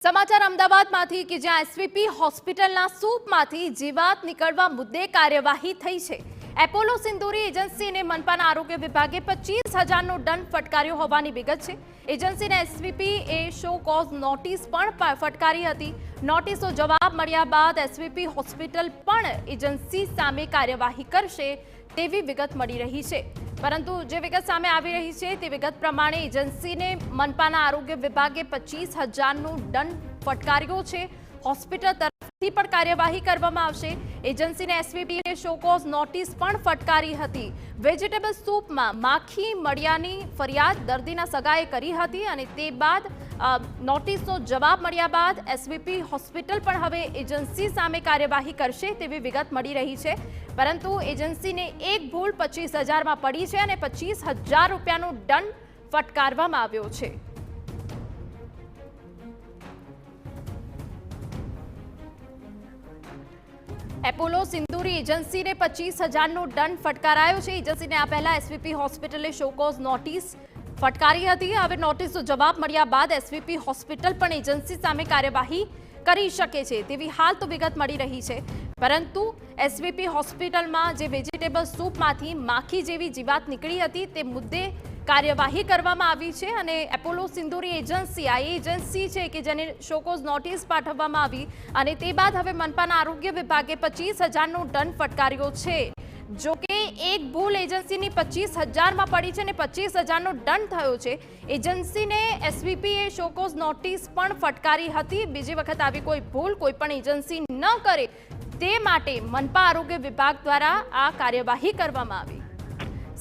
સમાચાર અમદાવાદમાંથી કે જ્યાં એસવીપી હોસ્પિટલના સૂપમાંથી જીવાત નીકળવા મુદ્દે કાર્યવાહી થઈ છે। એપોલો સિંદૂરી એજન્સીને મનપાના આરોગ્ય વિભાગે 25,000નો દંડ ફટકાર્યો હોવાની વિગત છે। એજન્સીને એસવીપી એ શો કોઝ નોટિસ પણ ફટકારી હતી। નોટિસનો જવાબ મળ્યા બાદ એસવીપી હોસ્પિટલ પણ એજન્સી સામે કાર્યવાહી કરશે તેવી વિગત મળી રહી છે। પરંતુ જે વિગત સામે આવી રહી છે તે વિગત પ્રમાણે એજન્સીને મનપાના આરોગ્ય વિભાગે 25,000નો દંડ ફટકાર્યો છે। હોસ્પિટલ તરફથી પણ કાર્યવાહી કરવામાં આવશે। એજન્સીને એસવીપીએ શોકોઝ નોટિસ પણ ફટકારી હતી। વેજીટેબલ સૂપમાં માખી મળ્યાની ફરિયાદ દર્દીના સગાએ કરી હતી અને તે બાદ નોટિસનો જવાબ મળ્યા બાદ એસવીપી હોસ્પિટલ પણ હવે એજન્સી સામે કાર્યવાહી કરશે તેવી વિગત મળી રહી છે। પરંતુ એજન્સીને એક ભૂલ 25,000માં પડી છે અને 25,000 રૂપિયાનો દંડ ફટકારવામાં આવ્યો છે। એપોલો સિંદૂરી એજન્સીને 25,000નો દંડ ફટકારાયો છે। એજન્સીને આ પહેલા એસવીપી હોસ્પિટલે શોકોઝ નોટિસ ફટકારી હતી। હવે નોટિસનો જવાબ મળ્યા બાદ એસવીપી હોસ્પિટલ પણ એજન્સી સામે કાર્યવાહી કરી શકે છે તેવી હાલ તો વિગત મળી રહી છે। પરંતુ એસવીપી હોસ્પિટલમાં જે વેજીટેબલ સૂપમાંથી માખી જેવી જીવાત નીકળી હતી તે મુદ્દે કાર્યવાહી કરવામાં આવી છે અને એપોલો સિંદૂરી એજન્સી આ એજન્સી છે કે જેને શોકોઝ નોટિસ પાઠવવામાં આવી અને તે બાદ હવે મનપાના આરોગ્ય વિભાગે 25,000નો દંડ ફટકાર્યો છે। જો કે એક ભૂલ એજન્સીની 25,000માં પડી છે અને 25,000નો દંડ થયો છે। એજન્સીને એસવીપીએ શોકોઝ નોટિસ પણ ફટકારી હતી। બીજી વખત આવી કોઈ ભૂલ કોઈ પણ એજન્સી ન કરે તે માટે મનપા આરોગ્ય વિભાગ દ્વારા આ કાર્યવાહી કરવામાં આવી।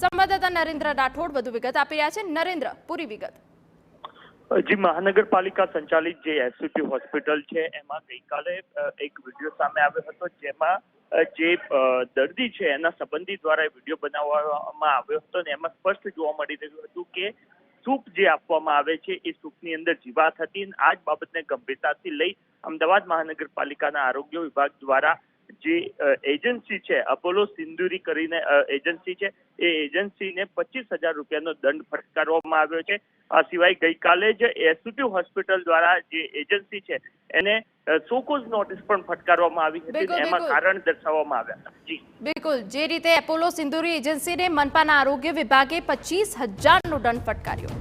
સંવાદદાતા નરેન્દ્ર રાઠોડ વધુ વિગત આપી રહ્યા છે। નરેન્દ્ર, પૂરી વિગત। જી, મહાનગરપાલિકા સંચાલિત જે એસવીપી હોસ્પિટલ છે એમાં ગઈકાલે એક વિડીયો સામે આવ્યો હતો જેમાં જે દર્દી છે એના સંબંધી દ્વારા વિડીયો બનાવવામાં આવ્યો હતો અને એમાં સ્પષ્ટ જોવા મળી રહ્યું હતું કે સૂપ જે આપવામાં આવે છે એ સૂપની અંદર જીવાત હતી અને આ જ બાબતને ગંભીરતાથી લઈ અમદાવાદ મહાનગરપાલિકાના આરોગ્ય વિભાગ દ્વારા જે એજન્સી છે અપોલો સિંદૂરી કરીને એજન્સી છે એ એજન્સીને 25,000 રૂપિયાનો દંડ ફટકારવામાં આવ્યો છે। આ સિવાય ગઈકાલે જ એસવીપી હોસ્પિટલ દ્વારા જે એજન્સી છે એને શોકોઝ નોટિસ પણ ફટકારવામાં આવી હતી। એમાં કારણ દર્શાવવામાં આવ્યા હતા। જી બિલકુલ, જે રીતે એપોલો સિંદૂરી એજન્સીને મનપાના આરોગ્ય વિભાગે 25,000નો દંડ ફટકાર્યો।